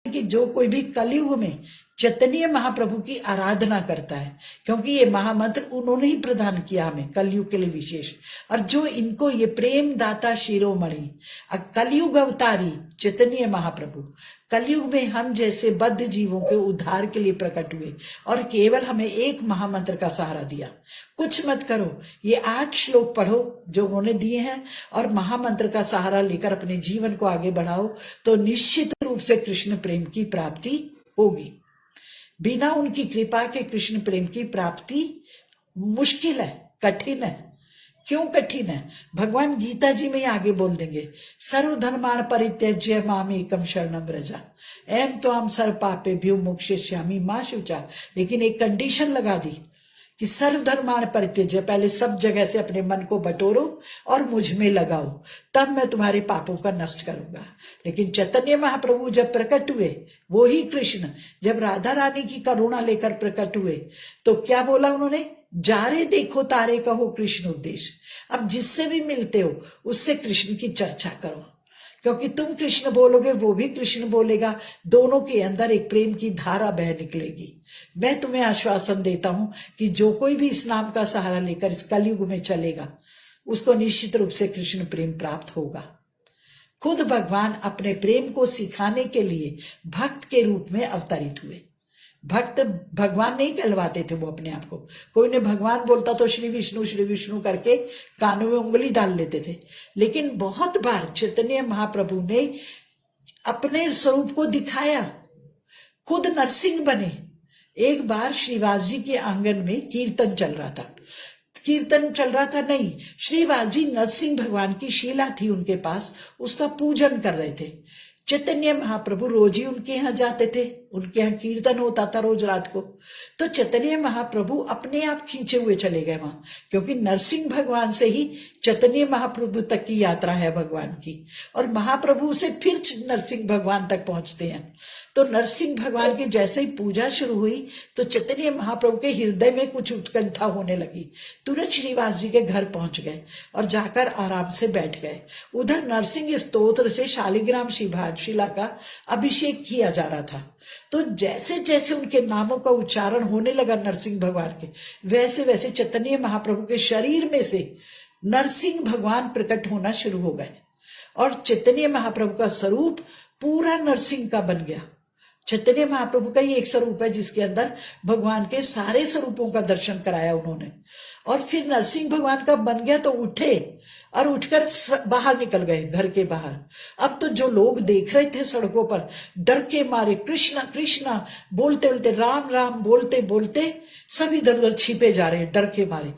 कि जो कोई भी कलयुग में चैतन्य महाप्रभु की आराधना करता है, क्योंकि ये महामंत्र उन्होंने ही प्रदान किया हमें कलयुग के लिए विशेष, और जो इनको ये प्रेम दाता शिरोमणि कलयुग अवतारी चैतन्य महाप्रभु कलयुग में हम जैसे बद्ध जीवों के उद्धार के लिए प्रकट हुए और केवल हमें एक महामंत्र का सहारा दिया। कुछ मत करो, ये 8 श्लोक पढ़ो जो उन्होंने दिए हैं और महामंत्र का सहारा लेकर अपने जीवन को आगे बढ़ाओ, तो निश्चित रूप से कृष्ण प्रेम की प्राप्ति होगी। बिना उनकी कृपा के कृष्ण प्रेम की प्राप्ति मुश्किल है, कठिन है। क्यों कठिन है? भगवान गीता जी में ही आगे बोल देंगे, सर्वधर्मान् परित्यज्य माम एकम शरणं व्रज एवं त्वां सर्व पापेभ्यो मोक्षयिष्यामि मा शुचा। लेकिन एक कंडीशन लगा दी कि सर्वधर्मान् परित्यज्य, पहले सब जगह से अपने मन को बटोरो और मुझ में लगाओ, तब मैं तुम्हारे पापों का नष्ट करूंगा। लेकिन चैतन्य महाप्रभु जब प्रकट हुए, वो ही कृष्ण जब राधा रानी की करुणा लेकर प्रकट हुए, तो क्या बोला उन्होंने? जारे देखो तारे कहो कृष्ण उपदेश। अब जिससे भी मिलते हो उससे कृष्ण की चर्चा करो, क्योंकि तुम कृष्ण बोलोगे वो भी कृष्ण बोलेगा, दोनों के अंदर एक प्रेम की धारा बह निकलेगी। मैं तुम्हें आश्वासन देता हूं कि जो कोई भी इस नाम का सहारा लेकर इस कलयुग में चलेगा, उसको निश्चित रूप से कृष्ण प्रेम प्राप्त होगा। खुद भगवान अपने प्रेम को सिखाने के लिए भक्त के रूप में अवतरित हुए। भक्त भगवान नहीं कहलवाते थे वो अपने आप को, कोई ने भगवान बोलता तो श्री विष्णु करके कानों में उंगली डाल लेते थे। लेकिन बहुत बार चैतन्य महाप्रभु ने अपने स्वरूप को दिखाया, खुद नरसिंह बने। एक बार श्रीवास जी के आंगन में कीर्तन चल रहा था, नहीं, श्रीवास जी नरसिंह भगवान की शिला थी उनके पास, उसका पूजन कर रहे थे। चैतन्य महाप्रभु रोज ही उनके यहाँ जाते थे, उनके यहाँ कीर्तन होता था रोज रात को। तो चैतन्य महाप्रभु अपने आप खींचे हुए चले गए वहां, क्योंकि नरसिंह भगवान से ही चैतन्य महाप्रभु तक की यात्रा है भगवान की, और महाप्रभु से फिर नरसिंह भगवान तक पहुंचते हैं। तो नरसिंह भगवान की जैसे ही पूजा शुरू हुई तो चैतन्य महाप्रभु के हृदय में कुछ उत्कंठा होने लगी। तुरंत श्रीवास जी के घर पहुंच गए और जाकर आराम से बैठ गए। उधर नरसिंह स्तोत्र से शालिग्राम शिला का अभिषेक किया जा रहा था। तो जैसे जैसे उनके नामों का उच्चारण होने लगा नरसिंह भगवान के, वैसे वैसे चैतन्य महाप्रभु के शरीर में से नरसिंह भगवान प्रकट होना शुरू हो गए और चैतन्य महाप्रभु का स्वरूप पूरा नरसिंह का बन गया। चैतन्य महाप्रभु का ही एक स्वरूप है जिसके अंदर भगवान के सारे स्वरूपों का दर्शन कराया उन्होंने। और फिर नरसिंह भगवान का बन गया तो उठे और उठकर बाहर निकल गए, घर के बाहर। अब तो जो लोग देख रहे थे सड़कों पर, डर के मारे कृष्णा कृष्णा बोलते बोलते, राम राम बोलते बोलते सब इधर उधर छिपे जा रहे हैं डर के मारे।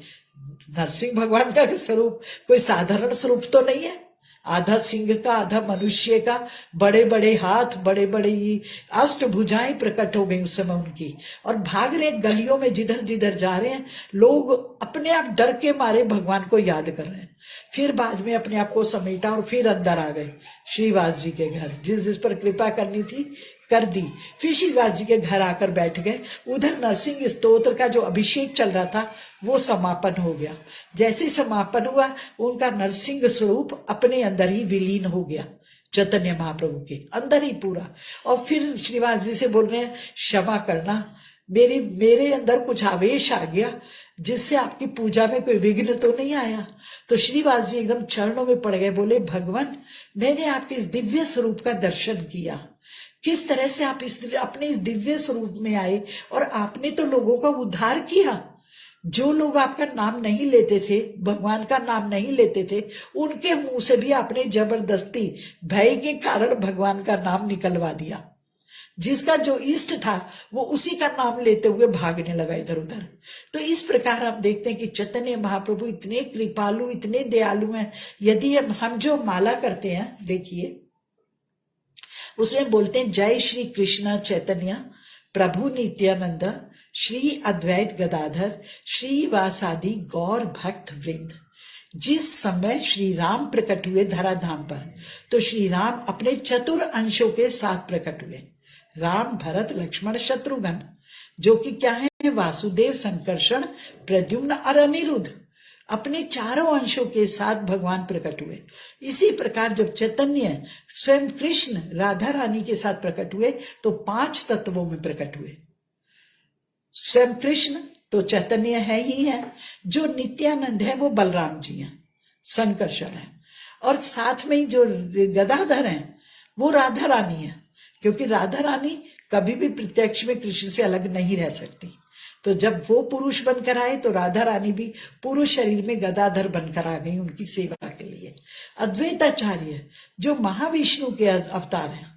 नरसिंह भगवान का स्वरूप कोई साधारण स्वरूप तो नहीं है, आधा सिंह का आधा मनुष्य का, बड़े बड़े हाथ, बड़े बड़े अष्टभुजाएं प्रकट हो गई उस समय उनकी, और भाग रहे गलियों में, जिधर जिधर जा रहे हैं लोग अपने आप डर के मारे भगवान को याद कर रहे हैं। फिर बाद में अपने आप को समेटा और फिर अंदर आ गए श्रीवास जी के घर, जिस पर कृपा करनी थी कर दी। फिर श्रीवास जी के घर आकर बैठ गए। उधर नरसिंह स्तोत्र का जो अभिषेक चल रहा था वो समापन हो गया। जैसे समापन हुआ उनका नरसिंह स्वरूप अपने अंदर ही विलीन हो गया, चैतन्य महाप्रभु के अंदर ही पूरा। और फिर श्रीवास जी से बोल रहे हैं, क्षमा करना, मेरे अंदर कुछ आवेश आ गया जिससे आपकी पूजा में कोई विघ्न तो नहीं आया। तो श्रीवास जी एकदम चरणों में पड़ गए, बोले, भगवान मैंने आपके इस दिव्य स्वरूप का दर्शन किया, किस तरह से आप अपने इस दिव्य स्वरूप में आए और आपने तो लोगों का उद्धार किया। जो लोग आपका नाम नहीं लेते थे, भगवान का नाम नहीं लेते थे, उनके मुंह से भी आपने जबरदस्ती भय के कारण भगवान का नाम निकलवा दिया। जिसका जो इष्ट था वो उसी का नाम लेते हुए भागने लगा इधर उधर। तो इस प्रकार हम देखते हैं कि चैतन्य महाप्रभु इतने कृपालु, इतने दयालु हैं। यदि हम जो माला करते हैं, देखिए उसमें बोलते हैं, जय श्री कृष्ण चैतन्य प्रभु नित्यानंद श्री अद्वैत गदाधर श्रीवासादि गौर भक्त वृंद। जिस समय श्री राम प्रकट हुए धराधाम पर, तो श्री राम अपने चतुर अंशों के साथ प्रकट हुए। राम, भरत, लक्ष्मण, शत्रुघ्न, जो कि क्या है? वासुदेव, संकर्षण, प्रद्युम्न और अनिरुद्ध। अपने चारों अंशों के साथ भगवान प्रकट हुए। इसी प्रकार जब चैतन्य स्वयं कृष्ण राधा रानी के साथ प्रकट हुए तो 5 तत्वों में प्रकट हुए। स्वयं कृष्ण तो चैतन्य है ही है, जो नित्यानंद है वो बलराम जी हैं, संकर्षण है, और साथ में ही जो गदाधर हैं वो राधा रानी है, क्योंकि राधा रानी कभी भी प्रत्यक्ष में कृष्ण से अलग नहीं रह सकती। तो जब वो पुरुष बनकर आए तो राधा रानी भी पुरुष शरीर में गदाधर बनकर आ गई उनकी सेवा के लिए। अद्वैताचार्य जो महाविष्णु के अवतार हैं,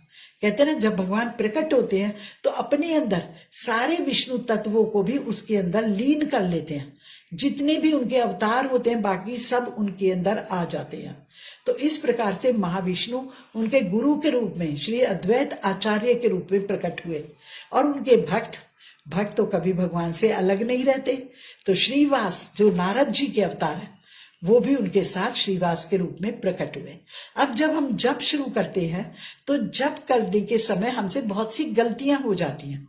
कहते हैं जब भगवान प्रकट होते हैं तो अपने अंदर सारे विष्णु तत्वों को भी उसके अंदर लीन कर लेते हैं। जितने भी उनके अवतार होते हैं बाकी सब उनके अंदर आ जाते हैं। तो इस प्रकार से महाविष्णु उनके गुरु के रूप में श्री अद्वैत आचार्य के रूप में प्रकट हुए, और उनके भक्त तो कभी भगवान से अलग नहीं रहते। तो श्रीवास जो नारद जी के अवतार है वो भी उनके साथ श्रीवास के रूप में प्रकट हुए। अब जब हम जप शुरू करते हैं तो जप करने के समय हमसे बहुत सी गलतियां हो जाती हैं,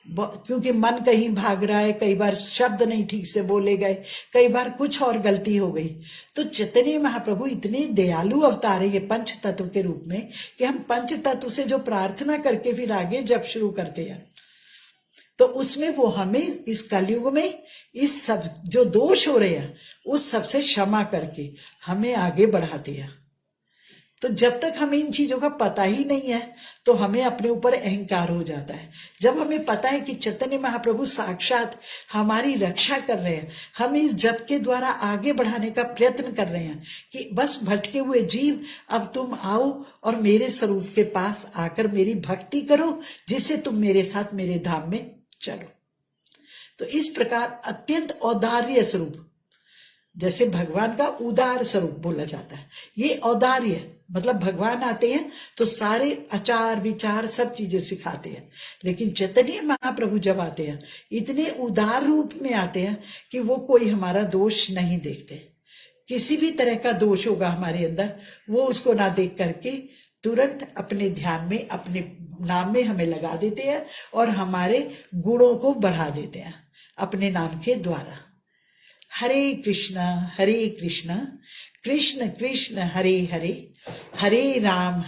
क्योंकि मन कहीं भाग रहा है, कई बार शब्द नहीं ठीक से बोले गए, कई बार कुछ और गलती हो गई। तो चैतन्य महाप्रभु इतने दयालु अवतार है ये पंच तत्व के रूप में कि हम पंच तत्व से जो प्रार्थना करके फिर आगे जप शुरू करते हैं तो उसमें वो हमें इस कलयुग में इस सब जो दोष हो रहे हैं उस सब से क्षमा करके हमें आगे बढ़ाते हैं। तो जब तक हमें इन चीजों का पता ही नहीं है तो हमें अपने ऊपर अहंकार हो जाता है। जब हमें पता है कि चैतन्य महाप्रभु साक्षात हमारी रक्षा कर रहे हैं, हमें इस जप के द्वारा आगे बढ़ाने का प्रयत्न कर रहे हैं कि बस भटके हुए जीव अब तुम आओ और मेरे स्वरूप के पास आकर मेरी भक्ति करो, जिससे तुम मेरे साथ मेरे धाम में चलो। तो इस प्रकार अत्यंत औदार्य स्वरूप, जैसे भगवान का उदार स्वरूप बोला जाता है, ये औदार्य मतलब भगवान आते हैं तो सारे आचार विचार सब चीजें सिखाते हैं, लेकिन चैतन्य महाप्रभु जब आते हैं इतने उदार रूप में आते हैं कि वो कोई हमारा दोष नहीं देखते। किसी भी तरह का दोष होगा हमारे अंदर वो उसको ना देख करके तुरंत अपने ध्यान में अपने नाम में हमें लगा देते हैं और हमारे गुणों को बढ़ा देते हैं अपने नाम के द्वारा। हरे कृष्ण कृष्ण कृष्ण हरे हरे, हरे राम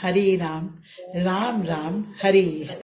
राम राम हरे हरे।